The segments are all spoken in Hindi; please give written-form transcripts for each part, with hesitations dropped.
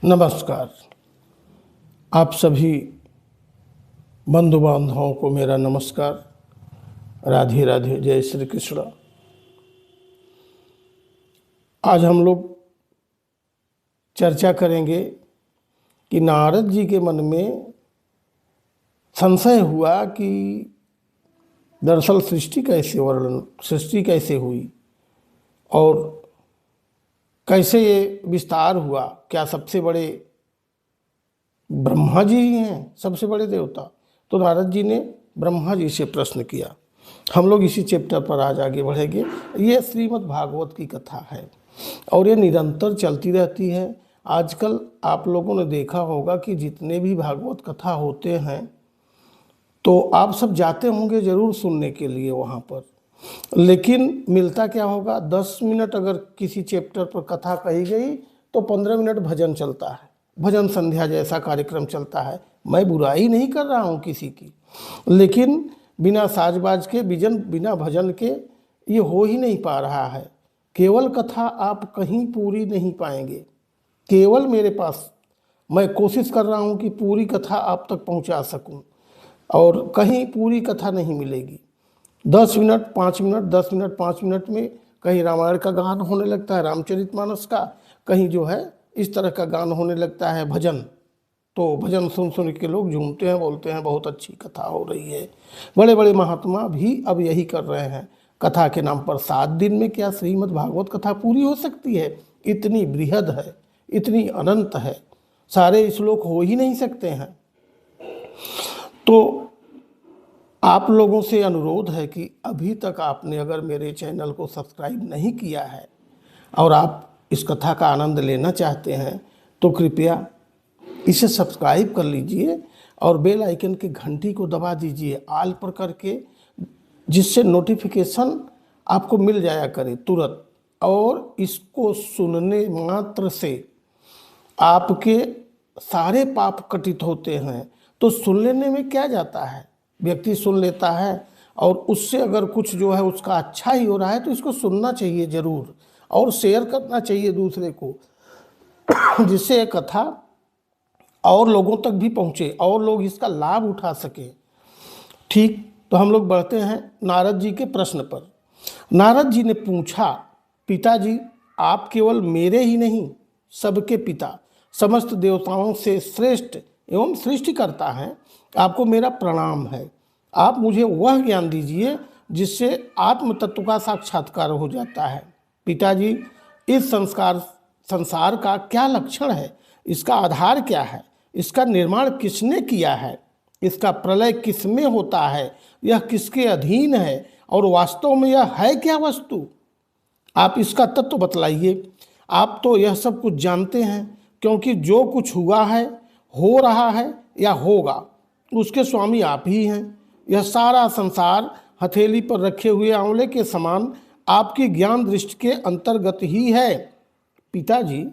नमस्कार। आप सभी बंधु बांधवों को मेरा नमस्कार। राधे राधे, जय श्री कृष्ण। आज हम लोग चर्चा करेंगे कि नारद जी के मन में संशय हुआ कि दरअसल सृष्टि कैसे हुई और कैसे ये विस्तार हुआ। क्या सबसे बड़े ब्रह्मा जी ही हैं, सबसे बड़े देवता? तो नारद जी ने ब्रह्मा जी से प्रश्न किया। हम लोग इसी चैप्टर पर आज आगे बढ़ेंगे। ये श्रीमद् भागवत की कथा है और ये निरंतर चलती रहती है। आजकल आप लोगों ने देखा होगा कि जितने भी भागवत कथा होते हैं तो आप सब जाते होंगे ज़रूर सुनने के लिए वहाँ पर, लेकिन मिलता क्या होगा? 10 मिनट अगर किसी चैप्टर पर कथा कही गई तो 15 मिनट भजन चलता है, भजन संध्या जैसा कार्यक्रम चलता है। मैं बुराई नहीं कर रहा हूँ किसी की, लेकिन बिना साजबाज के बिना भजन के ये हो ही नहीं पा रहा है। केवल कथा आप कहीं पूरी नहीं पाएंगे। केवल मेरे पास, मैं कोशिश कर रहा हूँ कि पूरी कथा आप तक पहुँचा सकूँ और कहीं पूरी कथा नहीं मिलेगी। 10 मिनट 5 मिनट 10 मिनट 5 मिनट में कहीं रामायण का गान होने लगता है, रामचरितमानस का, कहीं जो है इस तरह का गान होने लगता है, भजन। तो भजन सुन सुन के लोग झूमते हैं, बोलते हैं बहुत अच्छी कथा हो रही है। बड़े बड़े महात्मा भी अब यही कर रहे हैं। कथा के नाम पर 7 दिन में क्या श्रीमद् भागवत कथा पूरी हो सकती है? इतनी बृहद है, इतनी अनंत है, सारे श्लोक हो ही नहीं सकते हैं। तो आप लोगों से अनुरोध है कि अभी तक आपने अगर मेरे चैनल को सब्सक्राइब नहीं किया है और आप इस कथा का आनंद लेना चाहते हैं तो कृपया इसे सब्सक्राइब कर लीजिए और बेल आइकन की घंटी को दबा दीजिए आल पर करके, जिससे नोटिफिकेशन आपको मिल जाया करे तुरंत। और इसको सुनने मात्र से आपके सारे पाप कटित होते हैं। तो सुन लेने में क्या जाता है, व्यक्ति सुन लेता है और उससे अगर कुछ जो है उसका अच्छा ही हो रहा है तो इसको सुनना चाहिए ज़रूर और शेयर करना चाहिए दूसरे को, जिससे ये कथा और लोगों तक भी पहुँचे और लोग इसका लाभ उठा सके। ठीक, तो हम लोग बढ़ते हैं नारद जी के प्रश्न पर। नारद जी ने पूछा, पिताजी आप केवल मेरे ही नहीं सबके पिता, समस्त देवताओं से श्रेष्ठ एवं सृष्टिकर्ता हैं। आपको मेरा प्रणाम है। आप मुझे वह ज्ञान दीजिए जिससे आत्म तत्व का साक्षात्कार हो जाता है। पिताजी, इस संसार का क्या लक्षण है? इसका आधार क्या है? इसका निर्माण किसने किया है? इसका प्रलय किसमें होता है? यह किसके अधीन है और वास्तव में यह है क्या वस्तु? आप इसका तत्व बतलाइए। आप तो यह सब कुछ जानते हैं, क्योंकि जो कुछ हुआ है, हो रहा है या होगा, उसके स्वामी आप ही हैं। यह सारा संसार हथेली पर रखे हुए आंवले के समान आपकी ज्ञान दृष्टि के अंतर्गत ही है। पिताजी,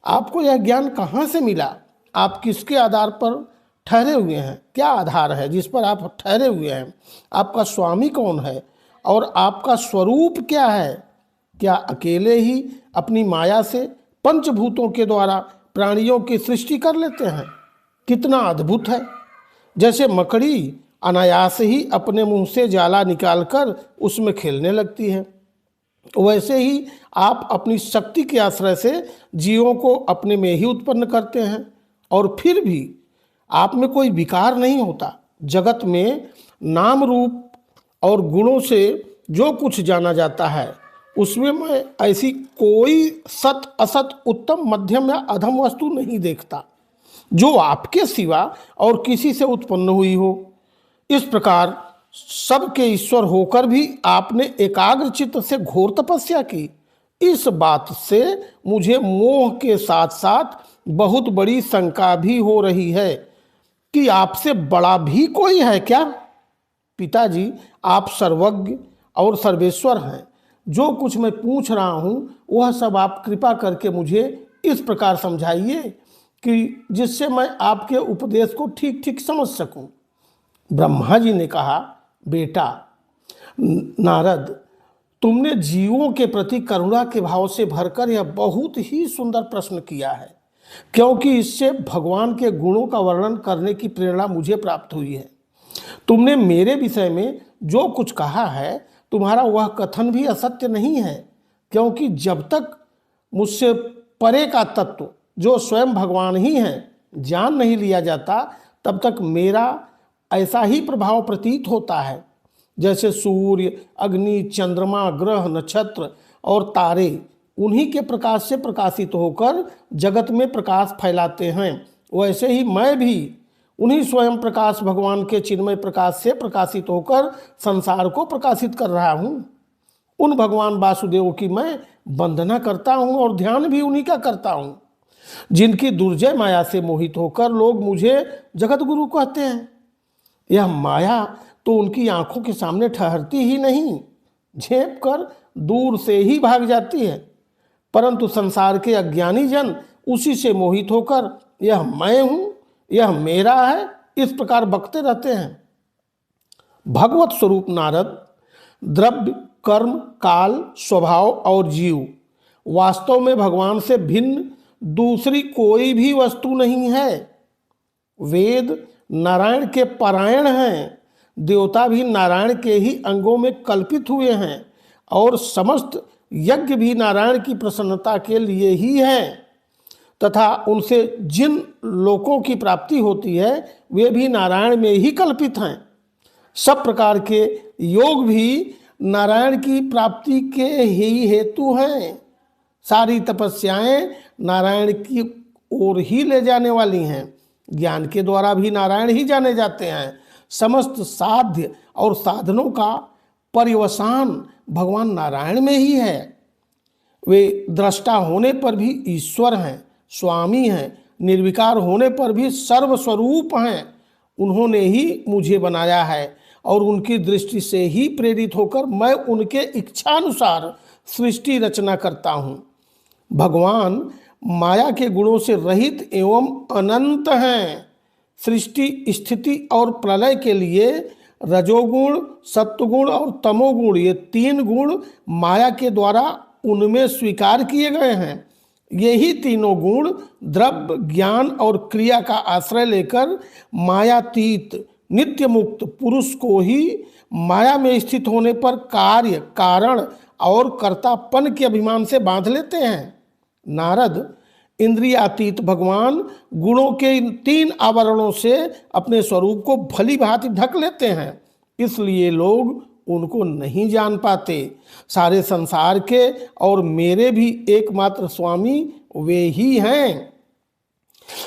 आपको यह ज्ञान कहाँ से मिला? आप किसके आधार पर ठहरे हुए हैं? क्या आधार है जिस पर आप ठहरे हुए हैं? आपका स्वामी कौन है और आपका स्वरूप क्या है? क्या अकेले ही अपनी माया से पंचभूतों के द्वारा प्राणियों की सृष्टि कर लेते हैं? कितना अद्भुत है! जैसे मकड़ी अनायास ही अपने मुंह से जाला निकालकर उसमें खेलने लगती है, वैसे ही आप अपनी शक्ति के आश्रय से जीवों को अपने में ही उत्पन्न करते हैं और फिर भी आप में कोई विकार नहीं होता। जगत में नाम रूप और गुणों से जो कुछ जाना जाता है उसमें मैं ऐसी कोई सत असत उत्तम मध्यम या अधम वस्तु नहीं देखता जो आपके सिवा और किसी से उत्पन्न हुई हो। इस प्रकार सबके ईश्वर होकर भी आपने एकाग्र चित्त से घोर तपस्या की। इस बात से मुझे मोह के साथ साथ बहुत बड़ी शंका भी हो रही है कि आपसे बड़ा भी कोई है क्या? पिताजी, आप सर्वज्ञ और सर्वेश्वर हैं। जो कुछ मैं पूछ रहा हूँ वह सब आप कृपा करके मुझे इस प्रकार समझाइए कि जिससे मैं आपके उपदेश को ठीक ठीक समझ सकूं। ब्रह्मा जी ने कहा, बेटा नारद, तुमने जीवों के प्रति करुणा के भाव से भरकर यह बहुत ही सुंदर प्रश्न किया है। क्योंकि इससे भगवान के गुणों का वर्णन करने की प्रेरणा मुझे प्राप्त हुई है। तुमने मेरे विषय में जो कुछ कहा है, तुम्हारा वह कथन भी असत्य नहीं है, क्योंकि जब तक मुझसे परे का तत्व जो स्वयं भगवान ही है जान नहीं लिया जाता, तब तक मेरा ऐसा ही प्रभाव प्रतीत होता है जैसे सूर्य, अग्नि, चंद्रमा, ग्रह, नक्षत्र और तारे उन्हीं के प्रकाश से प्रकाशित होकर जगत में प्रकाश फैलाते हैं, वैसे ही मैं भी उन्हीं स्वयं प्रकाश भगवान के चिन्मय प्रकाश से प्रकाशित होकर संसार को प्रकाशित कर रहा हूँ। उन भगवान वासुदेव की मैं वंदना करता हूँ और ध्यान भी उन्हीं का करता हूँ, जिनकी दुर्जय माया से मोहित होकर लोग मुझे जगत गुरु कहते हैं। यह माया तो उनकी आंखों के सामने ठहरती ही नहीं, झेप कर दूर से ही भाग जाती है, परंतु संसार के अज्ञानी जन उसी से मोहित होकर यह मैं हूँ, यह मेरा है, इस प्रकार बकते रहते हैं। भगवत स्वरूप नारद द्रव्य, कर्म, काल, स्वभाव और जीव वास्तव में भगवान से भिन्न दूसरी कोई भी वस्तु नहीं है। वेद नारायण के पारायण हैं, देवता भी नारायण के ही अंगों में कल्पित हुए हैं और समस्त यज्ञ भी नारायण की प्रसन्नता के लिए ही हैं, तथा उनसे जिन लोकों की प्राप्ति होती है वे भी नारायण में ही कल्पित हैं। सब प्रकार के योग भी नारायण की प्राप्ति के ही हेतु हैं। सारी तपस्याएं नारायण की ओर ही ले जाने वाली हैं। ज्ञान के द्वारा भी नारायण ही जाने जाते हैं। समस्त साध्य और साधनों का पर्यवसान भगवान नारायण में ही है। वे दृष्टा होने पर भी ईश्वर हैं, स्वामी हैं, निर्विकार होने पर भी सर्वस्वरूप हैं। उन्होंने ही मुझे बनाया है और उनकी दृष्टि से ही प्रेरित होकर मैं उनके इच्छानुसार सृष्टि रचना करता हूँ। भगवान माया के गुणों से रहित एवं अनंत हैं। सृष्टि, स्थिति और प्रलय के लिए रजोगुण, सत्वगुण और तमोगुण, ये तीन गुण माया के द्वारा उनमें स्वीकार किए गए हैं। यही तीनों गुण द्रव्य, ज्ञान और क्रिया का आश्रय लेकर मायातीत नित्य मुक्त पुरुष को ही माया में स्थित होने पर कार्य, कारण और कर्तापन के अभिमान से बांध लेते हैं। नारद इंद्रियातीत भगवान गुणों के इन तीन आवरणों से अपने स्वरूप को भली भांति ढक लेते हैं, इसलिए लोग उनको नहीं जान पाते। सारे संसार के और मेरे भी एकमात्र स्वामी वे ही हैं।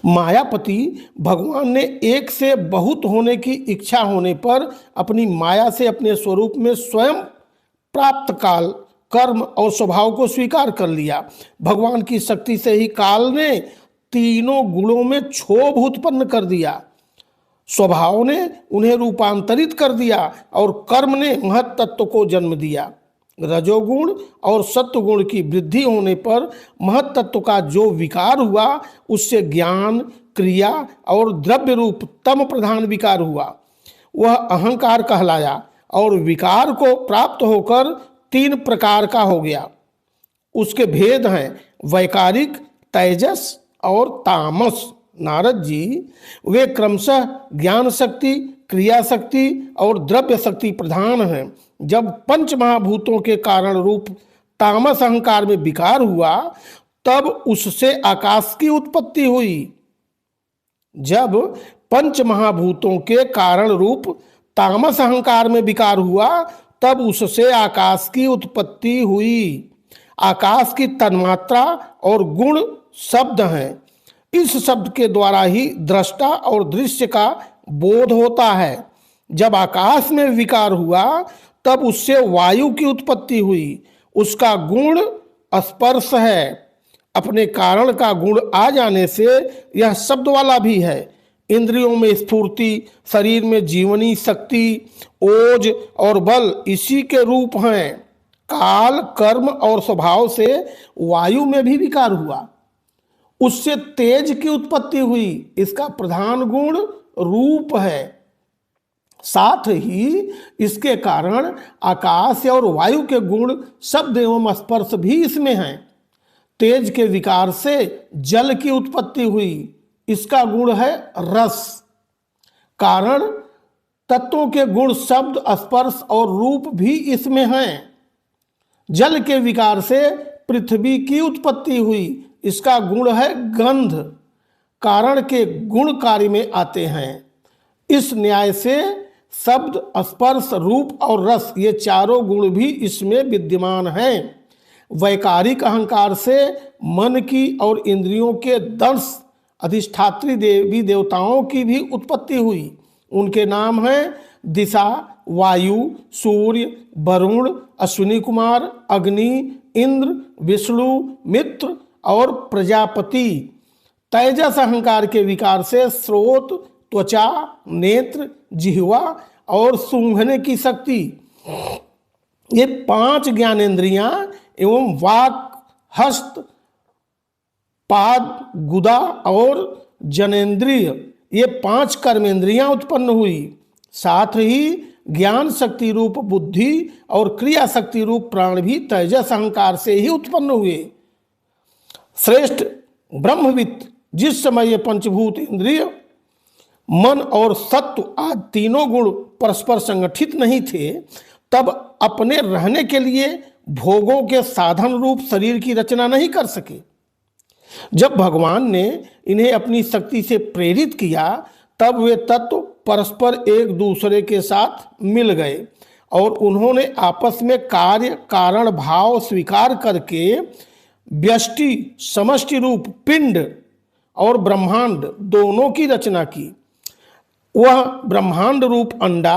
मायापति भगवान ने एक से बहुत होने की इच्छा होने पर अपनी माया से अपने स्वरूप में स्वयं प्राप्त काल, कर्म और स्वभाव को स्वीकार कर लिया। भगवान की शक्ति से ही काल ने तीनों गुणों में क्षोभ उत्पन्न कर दिया, स्वभाव ने उन्हें रूपांतरित कर दिया और कर्म ने महत् तत्व को जन्म दिया। रजोगुण और सत्वगुण की वृद्धि होने पर महत् तत्व का जो विकार हुआ उससे ज्ञान, क्रिया और द्रव्य रूप तम प्रधान विकार हुआ, वह अहंकार कहलाया और विकार को प्राप्त होकर तीन प्रकार का हो गया। उसके भेद हैं वैकारिक, तेजस और तामस। नारद जी, वे क्रमशः ज्ञान शक्ति, क्रिया शक्ति और द्रव्य शक्ति प्रधान हैं। जब पंच महाभूतों के कारण रूप तामस अहंकार में विकार हुआ तब उससे आकाश की उत्पत्ति हुई। जब पंच महाभूतों के कारण रूप तामस अहंकार में विकार हुआ तब उससे आकाश की उत्पत्ति हुई। आकाश की तन्मात्रा और गुण शब्द हैं। इस शब्द के द्वारा ही दृष्टा और दृश्य का बोध होता है। जब आकाश में विकार हुआ तब उससे वायु की उत्पत्ति हुई। उसका गुण स्पर्श है। अपने कारण का गुण आ जाने से यह शब्द वाला भी है। इंद्रियों में स्फूर्ति, शरीर में जीवनी शक्ति, ओज और बल इसी के रूप हैं। काल, कर्म और स्वभाव से वायु में भी विकार हुआ, उससे तेज की उत्पत्ति हुई। इसका प्रधान गुण रूप है। साथ ही इसके कारण आकाश और वायु के गुण शब्द एवं स्पर्श भी इसमें हैं। तेज के विकार से जल की उत्पत्ति हुई, इसका गुण है रस। कारण तत्वों के गुण शब्द, स्पर्श और रूप भी इसमें हैं। जल के विकार से पृथ्वी की उत्पत्ति हुई, इसका गुण है गंध। कारण के गुण कार्य में आते हैं। इस न्याय से शब्द, स्पर्श, रूप और रस ये चारों गुण भी इसमें विद्यमान हैं। वैकारिक अहंकार से मन की और इंद्रियों के 10 अधिष्ठात्री देवी देवताओं की भी उत्पत्ति हुई। उनके नाम हैं दिशा, वायु, सूर्य, वरुण, अश्विनी कुमार, अग्नि, इंद्र, विष्णु, मित्र और प्रजापति। तेजस अहंकार के विकार से स्रोत, त्वचा, नेत्र, जिह्वा और सूंघने की शक्ति, ये 5 ज्ञानेंद्रियां एवं वाक, हस्त, पाद, गुदा और जनेन्द्रिय, ये 5 कर्मेंद्रियां उत्पन्न हुई। साथ ही ज्ञान शक्ति रूप बुद्धि और क्रिया शक्ति रूप प्राण भी तेजस अहंकार से ही उत्पन्न हुए। श्रेष्ठ ब्रह्मविद जिस समय ये पंचभूत इंद्रिय, मन और सत्व आदि तीनों गुण परस्पर संगठित नहीं थे, तब अपने रहने के लिए भोगों के साधन रूप शरीर की रचना नहीं कर सके। जब भगवान ने इन्हें अपनी शक्ति से प्रेरित किया, तब वे तत्व परस्पर एक दूसरे के साथ मिल गए और उन्होंने आपस में कार्य कारण भाव स्वीकार करके व्यष्टि समष्टि रूप पिंड और ब्रह्मांड दोनों की रचना की। वह ब्रह्मांड रूप अंडा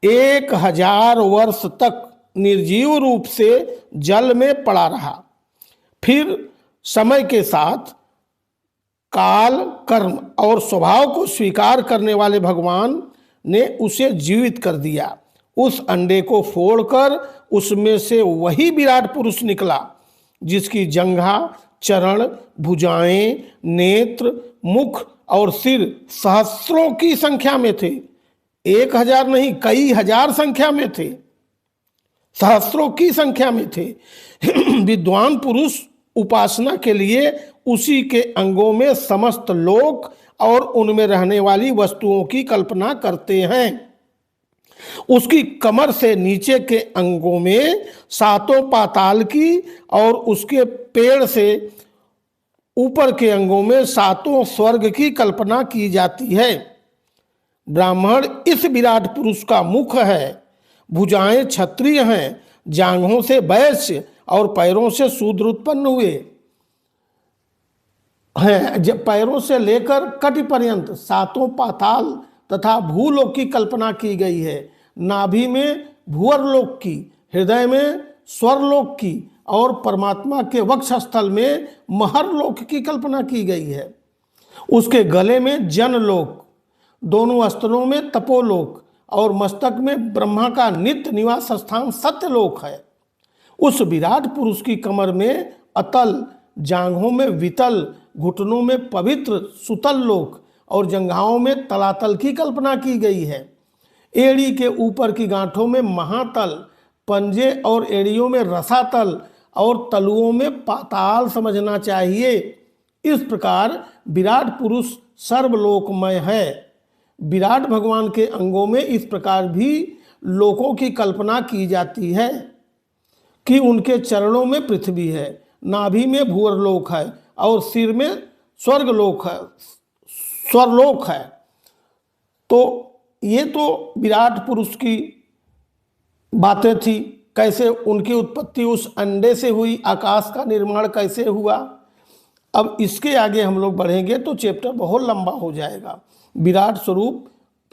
1000 वर्ष तक निर्जीव रूप से जल में पड़ा रहा। फिर समय के साथ काल, कर्म और स्वभाव को स्वीकार करने वाले भगवान ने उसे जीवित कर दिया। उस अंडे को फोड़कर उसमें से वही विराट पुरुष निकला, जिसकी जंघा, चरण, भुजाएं, नेत्र, मुख और सिर सहस्रों की संख्या में थे। 1000 नहीं, कई हजार संख्या में थे, सहस्रों की संख्या में थे। विद्वान पुरुष उपासना के लिए उसी के अंगों में समस्त लोक और उनमें रहने वाली वस्तुओं की कल्पना करते हैं। उसकी कमर से नीचे के अंगों में 7 पाताल की और उसके पेड़ से ऊपर के अंगों में 7 स्वर्ग की कल्पना की जाती है। ब्राह्मण इस विराट पुरुष का मुख है, भुजाएं क्षत्रिय हैं, जांघों से वैश्य और पैरों से शूद्र उत्पन्न हुए हैं। जब पैरों से लेकर कटि पर्यंत 7 पाताल तथा भूलोक की कल्पना की गई है। नाभि में भूअरलोक की, हृदय में स्वरलोक की और परमात्मा के वक्षस्थल में महरलोक की कल्पना की गई है। उसके गले में जनलोक, दोनों स्तनों में तपोलोक और मस्तक में ब्रह्मा का नित्य निवास स्थान सत्यलोक है। उस विराट पुरुष की कमर में अतल, जांघों में वितल, घुटनों में पवित्र सुतल लोक और जंघाओं में तलातल की कल्पना की गई है। एड़ी के ऊपर की गांठों में महातल, पंजे और एड़ियों में रसातल और तलुओं में पाताल समझना चाहिए। इस प्रकार विराट पुरुष सर्वलोकमय है। विराट भगवान के अंगों में इस प्रकार भी लोकों की कल्पना की जाती है कि उनके चरणों में पृथ्वी है, नाभि में भूअरलोक है और सिर में स्वर्गलोक है, स्वरलोक है। तो ये तो विराट पुरुष की बातें थी। कैसे उनकी उत्पत्ति उस अंडे से हुई, आकाश का निर्माण कैसे हुआ। अब इसके आगे हम लोग बढ़ेंगे तो चैप्टर बहुत लंबा हो जाएगा। विराट स्वरूप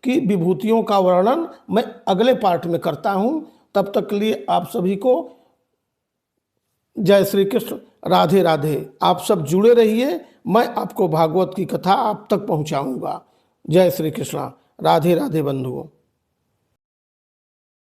की विभूतियों का वर्णन मैं अगले पार्ट में करता हूँ। तब तक के लिए आप सभी को जय श्री कृष्ण, राधे राधे। आप सब जुड़े रहिए, मैं आपको भागवत की कथा आप तक पहुँचाऊँगा। जय श्री कृष्ण, राधे राधे बंधुओं।